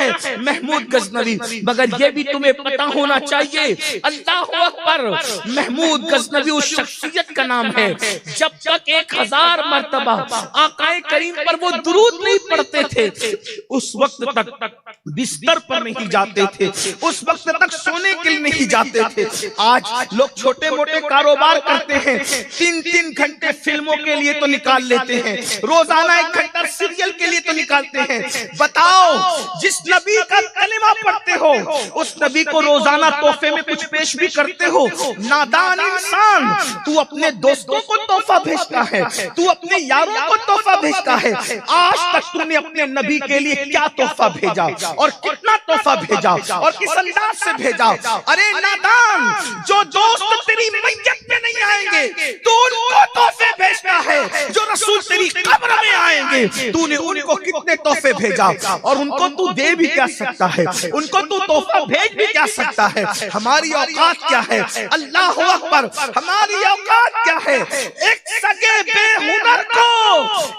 है महमूद गजनवी। मगर ये भी तुम्हें पता होना चाहिए, अल्लाह अकबर, महमूद गजनवी उस शख्सियत का नाम है जब तक 1000 मर्तबा आकाए करीम पर वो दुरूद नहीं पढ़ते थे उस वक्त तक बिस्तर पर नहीं जाते थे, उस वक्त तक सोने के लिए नहीं जाते थे। आज लोग छोटे मोटे कारोबार करते हैं, 3-3 घंटे फिल्मों के लिए तो निकाल लेते हैं, रोजाना 1 घंटा सीरियल के लिए तो निकालते हैं। बताओ, जिस नबी का कलिमा पढ़ते हो उस नबी को रोजाना तोहफे में कुछ पेश भी करते हो? नादान इंसान, तू अपने दोस्तों को तोहफा भेजता है, तू अपने यारों को तोहफा भेजता है। आज तक तुमने अपने नबी के लिए क्या तोहफा भेजा और कितना तोहफा भेजा और किस अंदाज से भेजा? अरे नादान, जो दोस्त तेरी मैयत में नहीं आएंगे तू उनको तोहफे भेजता है, जो रसूल तेरी कब्र में आएंगे तूने उनको कितने तोहफे भेजा? और उनको तू दे भी क्या सकता है, उनको तू तोहफा भेज भी क्या सकता है? हमारी औकात क्या है? अल्लाह अकबर, हमारी औकात क्या है? एक सगे बेहुनर को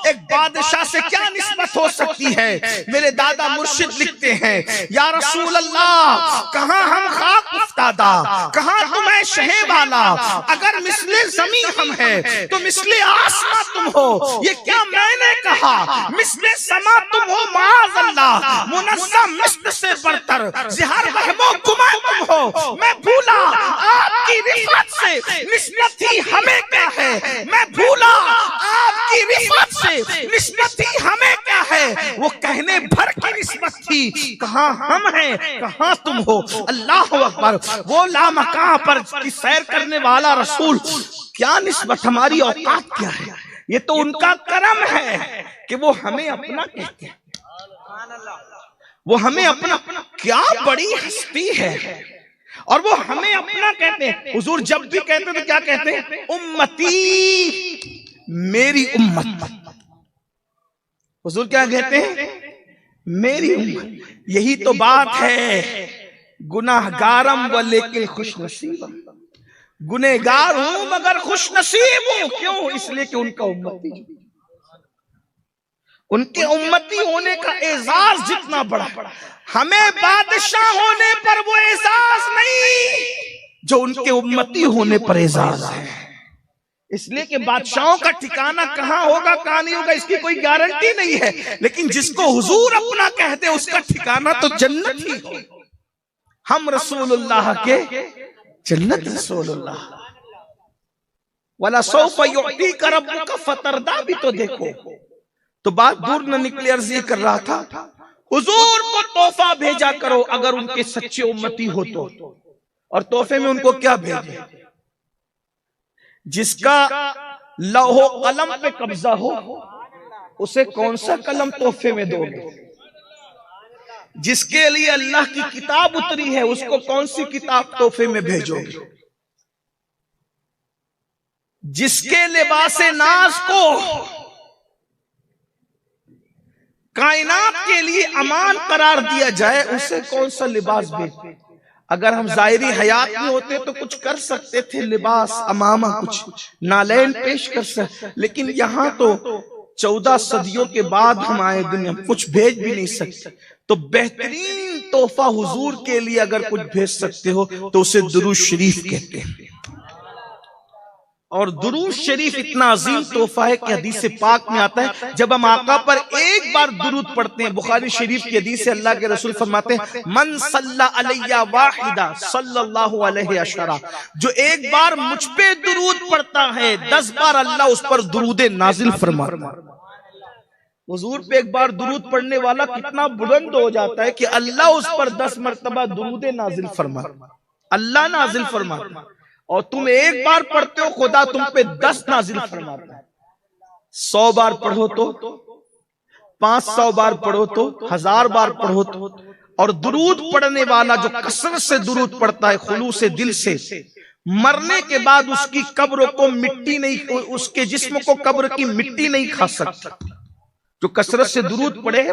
एक बादशाह से क्या निस्बत हो सकती है? मेरे दादा मुर्शिद लिखते हैं, या रसूल अल्लाह, कहां हम खाक उफ्तादा, कहां तुम्हें शहे वाला, अगर मिसले जमीन हम है तो मिसले आसमां तुम हो। ये क्या मैंने कहा? मिसले समा तुम हो, माज़ अल्लाह, मुनज़्ज़म मिस्ल से बरतर, ज़िहार महबूब गुमा तुम हो। मैं भूला आपकी रिफ़त से निस्बत ही हमें क्या है, मैं भूला आपकी रिफ़त से निस्बत ही हमें क्या है। वो कहने भर की निस्बत थी, कहां हम हैं कहां तुम हो। अल्लाह अकबर, वो लामकां पर की सैर करने वाला रसूल, क्या निस्बत, हमारी औकात क्या है? ये तो उनका करम है कि वो हमें अपना कहते हैं, वो हमें अपना, क्या बड़ी हस्ती है, और वो हमें अपना कहते हैं। हुजूर जब भी कहते तो क्या कहते हैं? उम्मती, मेरी उम्मत। हुजूर क्या कहते हैं? मेरी उम्मत। यही तो बात है, गुनाहगारम व लेकिन खुश नसीबम, गुनहगार हूं मगर खुश नसीब हूं। क्यों? इसलिए कि उनका उम्मती, उनके उम्मती होने का एजाज जितना बड़ा, हमें बादशाह होने पर वो एजाज नहीं जो उनके उम्मती होने पर एजाज है। इसलिए कि बादशाहों का ठिकाना कहां होगा कहां नहीं होगा इसकी कोई गारंटी नहीं है, लेकिन जिसको हुजूर अपना कहते उसका ठिकाना तो जन्नत ही हो। हम रसूलुल्लाह के जन्नत रसूलुल्लाह, वला सौफा युअतीका रब्बुका फतरदा भी तो देखो। तो बात दूर न निकले, अर्ज ये कर रहा था, हुजूर को तोहफा भेजा करो अगर उनके सच्चे उम्मती हो तो। और तोहफे में उनको क्या भेजे? जिसका लौहो कलम पे कब्जा हो उसे कौन सा कलम तोहफे में दोगे? जिसके लिए अल्लाह की किताब उतरी है उसको कौन सी किताब तोहफे में भेजोगे? जिसके लिबासे नाज को कायनात के लिए अमान करार दिया जाए उसे कौन सा लिबास भेजे? अगर हम जाहिरी हयात में होते तो कुछ कर सकते थे, लिबास अमामा कुछ नालैन पेश कर सकते, लेकिन यहाँ तो 14 सदियों के बाद हम आए दुनिया, कुछ भेज भी नहीं सकते। तो बेहतरीन तोहफा हुजूर के लिए अगर कुछ भेज सकते हो तो उसे दुरूद शरीफ कहते हैं। और दुरूद शरीफ इतना अजीम तोहफा है कि हदीस पाक में आता है, जब हम आका पर एक बार दुरूद पढ़ते हैं, बुखारी शरीफ की हदीस से अल्लाह के रसूल फरमाते हैं, मन सल्ला अलैया वाहिदा सल्लल्लाहु अलैहि अशरा, जो एक बार मुझ पे दुरूद पढ़ता है 10 बार अल्लाह उस पर दुरूद नाजिल फरमाता है। हुजूर पे एक बार दुरूद पढ़ने वाला कितना बुलंद हो जाता है कि अल्लाह उस पर 10 मरतबा दुरूद नाजिल फरमाता, अल्लाह नाजिल फरमाता। और तुम एक बार पढ़ते हो खुदा तुम पे 10 नाजिल फरमाता है। 100 बार पढ़ो तो, 500 बार पढ़ो तो, 1000 बार पढ़ो तो। और दुरूद पढ़ने वाला जो कसरत से दुरूद पढ़ता है खुलूस से दिल से, मरने के बाद उसकी कब्र को मिट्टी नहीं, उसके जिस्म को कब्र की मिट्टी नहीं खा सकती। जो कसरत से दुरूद पढ़े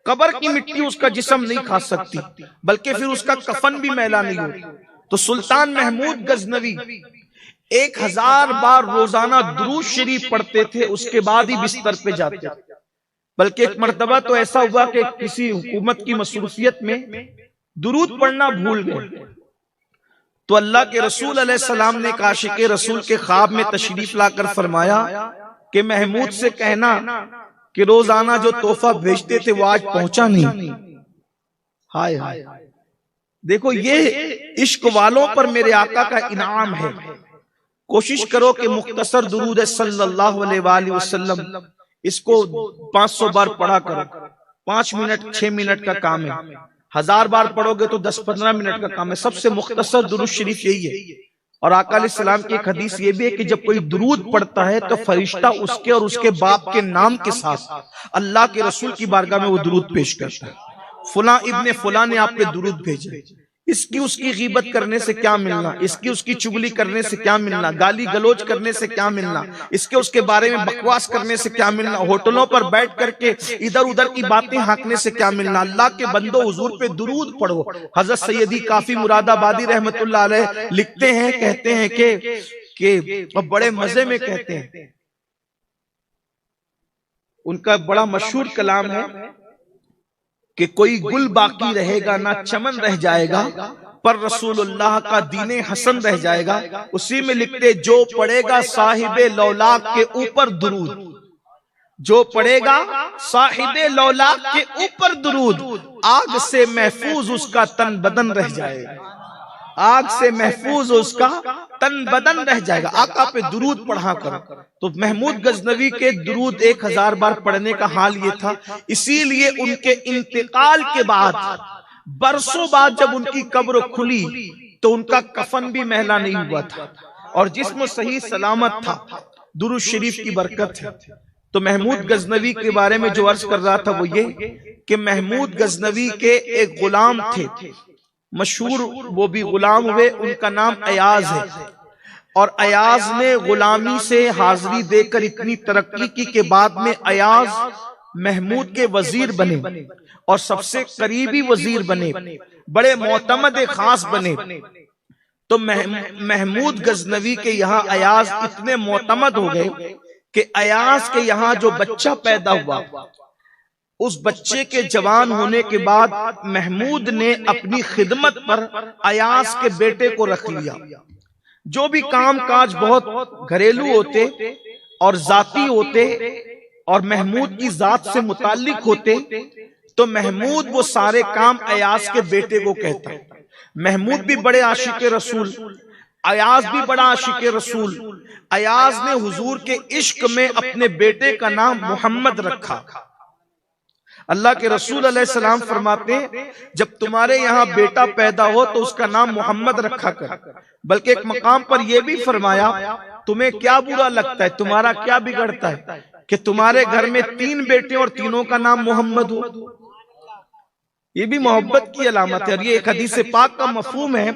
कब्र की मिट्टी उसका जिस्म नहीं खा सकती, बल्कि फिर उसका कफन भी मैला नहीं होता। तो सुल्तान महमूद गजनवी 1000 बार रोजाना दुरूद शरीफ पढ़ते थे, उसके बाद ही बिस्तर पे जाते थे। बल्कि एक मर्तबा तो ऐसा हुआ कि किसी हुकूमत की मसरूफियत में दुरूद पढ़ना भूल गए, तो अल्लाह के रसूल अलैहिस्सलाम ने आशिक़े रसूल के ख्वाब में तशरीफ लाकर फरमाया कि महमूद से कहना कि रोजाना जो तोहफा भेजते थे वो आज पहुंचा नहीं। हाय हाय, देखो ये इश्क वालों पर मेरे आका का इनाम है। कोशिश करो कि मुख्तसर दुरूद सल्लल्लाहु अलैहि वसल्लम इसको 500 बार पढ़ा करो। 5 मिनट 6 मिनट का काम है, 1000 बार पढ़ोगे तो 10-15 मिनट का काम है। सबसे मुख्तसर दुरूद शरीफ यही है। और आका अलैहिस्सलाम की एक हदीस ये भी है कि जब कोई दुरूद पढ़ता है तो फरिश्ता उसके और उसके बाप के नाम के साथ अल्लाह के रसूल की बारगाह में वो दुरूद पेश करता है। फुला इब्ने फुला ने आप पे दुरूद भेजा। इसकी उसकी गीबत करने से क्या मिलना, इसकी उसकी चुगली करने से क्या मिलना, गाली गलोच करने से क्या मिलना, इसके उसके बारे में बकवास करने से क्या मिलना, होटलों पर बैठ करके इधर उधर की बातें हाँकने से क्या मिलना। अल्लाह के बंदो हुजूर पे दुरूद पढ़ो। हजरत सैयदी काफी मुरादाबादी रहमतुल्लाह अलैह लिखते हैं, कहते हैं कि बड़े मजे में कहते हैं, उनका बड़ा मशहूर कलाम है कि कोई गुल बाकी रहेगा ना चमन रह जाएगा, पर रसूलुल्लाह का दीने हसन रह जाएगा। उसी में लिखते जो पढ़ेगा साहिबे लौलाक के ऊपर दुरूद, जो पढ़ेगा साहिबे लौलाक के ऊपर दुरूद, आग से महफूज उसका तन बदन रह जाएगा। आग से महफूज उसका तन बदन रह जाएगा। आका पे दुरूद पढ़ा करो। तो महमूद गजनवी के दुरूद 1000 बार पढ़ने का हाल ये था। इसीलिए उनके इंतकाल के बाद बरसों बाद जब उनकी कब्र खुली तो उनका कफन भी महला नहीं हुआ था और जिस्म सही सलामत था। दुरूद शरीफ की बरकत है। तो महमूद गजनवी के बारे में जो अर्ज कर रहा था वो ये कि महमूद गजनवी के एक गुलाम थे, मशहूर वो भी गुलाम हुए, उनका नाम अयाज है। और अयाज ने गुलामी से हाजिरी देकर इतनी तरक्की की कि बाद में अयाज महमूद के वजीर बने और सबसे करीबी वजीर बने, बड़े मोतमद खास बने। तो महमूद गजनवी के यहाँ अयाज इतने मोतमद हो गए कि अयाज के यहाँ जो बच्चा पैदा हुआ, उस बच्चे के जवान होने के बाद महमूद ने अपनी खिदमत पर अयाज के बेटे को रख लिया। जो भी काम काज बहुत घरेलू होते और जाती होते और महमूद की जात से मुताल्लिक होते, तो महमूद वो सारे काम अयाज के बेटे को कहता। महमूद भी बड़े आशिक रसूल, अयाज भी बड़ा आशिक रसूल। अयाज ने हुजूर के इश्क में अपने बेटे का नाम मोहम्मद रखा। अल्लाह के रसूल अलैहिस्सलाम फरमाते हैं जब तुम्हारे यहाँ बेटा पैदा हो तो उसका नाम मोहम्मद रखा कर। बल्कि एक मकाम पर यह भी फरमाया तुम्हें क्या बुरा लगता है, तुम्हारा क्या बिगड़ता है कि तुम्हारे घर में 3 बेटे और तीनों का नाम मोहम्मद हो। ये भी मोहब्बत की अलामत है। और ये एक हदीस पाक का मफहूम है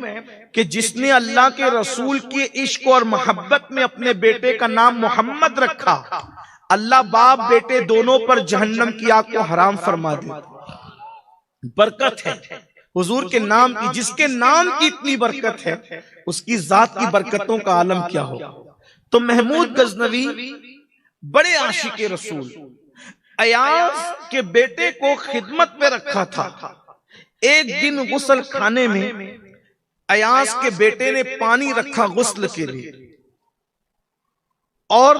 कि जिसने अल्लाह के रसूल के इश्क और मोहब्बत में अपने बेटे का नाम मोहम्मद रखा, अल्लाह बाप बेटे दोनों पर जहन्नम की आग को हराम फरमा दे। बरकत है हुजूर के नाम की। जिसके नाम की इतनी बरकत है उसकी जात की बरकतों का आलम क्या हो। तो महमूद गजनवी बड़े आशिक रसूल, अयाज के बेटे को खिदमत में रखा था। एक दिन गुस्ल खाने में अयाज के बेटे ने पानी रखा गुस्ल के लिए, और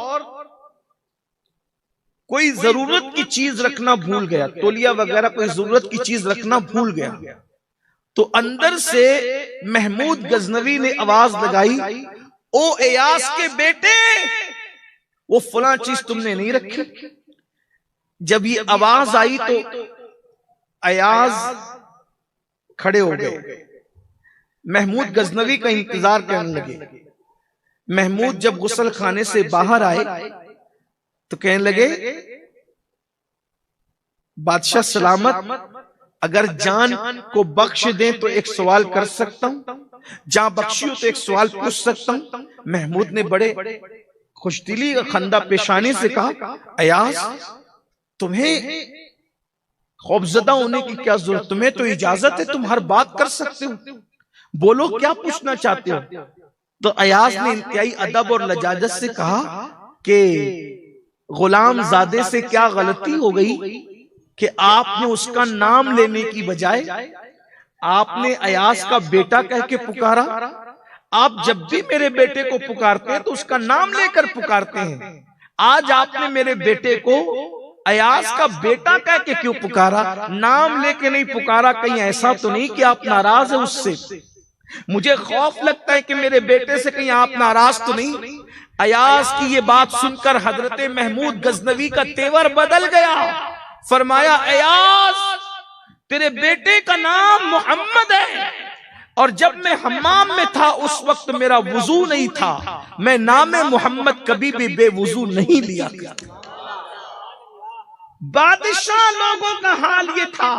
कोई जरूरत की चीज रखना भूल गया, तौलिया वगैरह कोई जरूरत की चीज रखना भूल गया। तो अंदर से महमूद गजनवी ने आवाज लगाई, ओ अयाज के बेटे, वो फला चीज तुमने नहीं रखी। जब ये आवाज आई तो अयाज खड़े हो गए, महमूद गजनवी का इंतजार करने लगे। महमूद जब गुस्ल खाने से बाहर आए तो कहने लगे बादशाह सलामत, अगर जान को बख्श दें तो एक सवाल कर सकता हूं, जान बख्शी हो तो एक सवाल पूछ सकता हूं। महमूद ने बड़े खुशदिली खंदा पेशानी से कहा, अयाज तुम्हें खौफजदा होने की क्या जरूरत, तुम्हें तो इजाजत है, तुम हर बात कर सकते हो, बोलो क्या पूछना चाहते हो। तो अयाज ने इंतहाई अदब और लजाजत से कहा कि गुलाम ज़ादे से क्या गलती हो गई कि आपने उसका नाम लेने की बजाय आपने अयास का बेटा कह के पुकारा। आप जब भी मेरे बेटे को पुकारते हैं तो उसका नाम लेकर पुकारते हैं। आज आपने मेरे बेटे को अयास का बेटा कह के क्यों पुकारा, नाम लेके नहीं पुकारा? कहीं ऐसा तो नहीं कि आप नाराज है उससे? मुझे खौफ लगता है कि मेरे बेटे से कहीं आप नाराज तो नहीं। अयास की ये बात सुनकर हजरत महमूद गजनवी का तेवर बदल गया। फरमाया, अयास तेरे बेटे का नाम मोहम्मद है, और जब मैं हम्माम में था उस वक्त मेरा वुजू नहीं था, मैं नाम मोहम्मद कभी भी बेवुजू नहीं लिया करता। बादशाह लोगों का हाल ये था,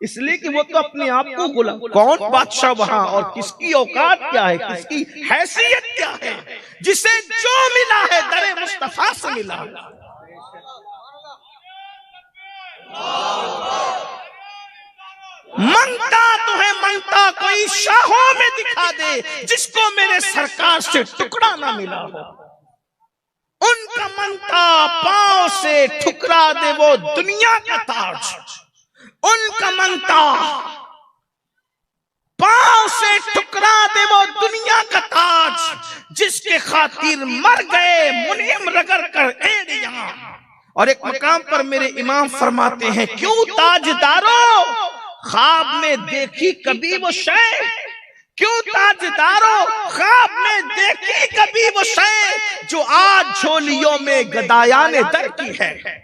इसलिए कि वो तो अपने आप को गुलाम, कौन बादशाह वहां और किसकी औकात क्या है, किसकी हैसियत क्या है, जिसे जो मिला है दरे मुस्तफा से मिला। मंगता तो है मंगता कोई शाहों में दिखा दे, जिसको मेरे सरकार से टुकड़ा ना मिला हो। उनका मंगता पांव से ठुकरा दे वो दुनिया का ताज। उनका मंगता पांव से ठुकरा दे वो दुनिया का ताज, जिसके खातिर मर गए मुनीम रगड़ कर एड़ियां। और एक मकाम पर मेरे इमाम फरमाते हैं, क्यों ताजदारों ख्वाब में देखी कभी वो शय, क्यों ताजदारों ख्वाब में देखी कभी वो शय, जो आज झोलियों में गदायाने दर की है।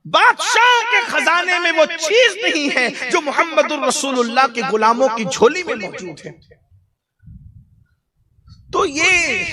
बादशाह के खजाने में वो चीज नहीं है जो मोहम्मदुर रसूलुल्लाह के गुलामों की झोली में मौजूद है। तो ये